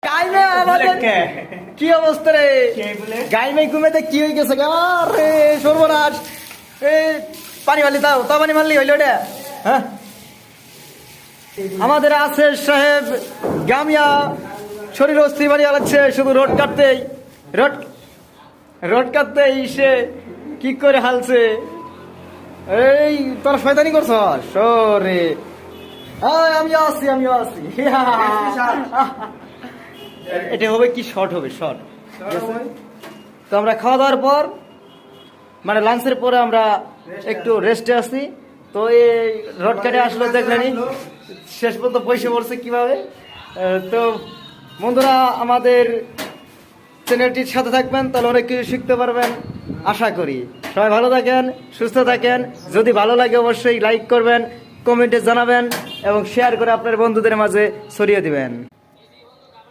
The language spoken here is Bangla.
গাইমে আমাদের কি অবস্থা রে? গাইমে ঘুমেতে কি হয়ে গেছে? রে সর্বনাশ! পানি মারলি, তাও পানি মারলি হইল ওটা। হ্যাঁ, আমাদের আছে সাহেব গামিয়া শরীর অস্থি বাড়িয়ে লাগছে শুধু রোড কাটতেই, রোড কাটতেই সে কি করে হালছে। এই তোরা শয়তানি করছ সরে। আমিও আছি। এটা হবে কি শর্ট হবে, শর্ট। তো আমরা খাওয়া দাওয়ার পর মানে লাঞ্চের পরে আমরা একটু রেস্টে আছি। তো এই রড কাটে আসলে দেখলেনি শেষ পর্যন্ত পয়সা পড়ছে কিভাবে। তো বন্ধুরা আমাদের চ্যানেলটির সাথে থাকবেন, তাহলে অনেক কিছু শিখতে পারবেন আশা করি। সবাই ভালো থাকেন, সুস্থ থাকেন। যদি ভালো লাগে অবশ্যই লাইক করবেন, কমেন্টে জানাবেন এবং শেয়ার করে আপনার বন্ধুদের মাঝে ছড়িয়ে দিবেন।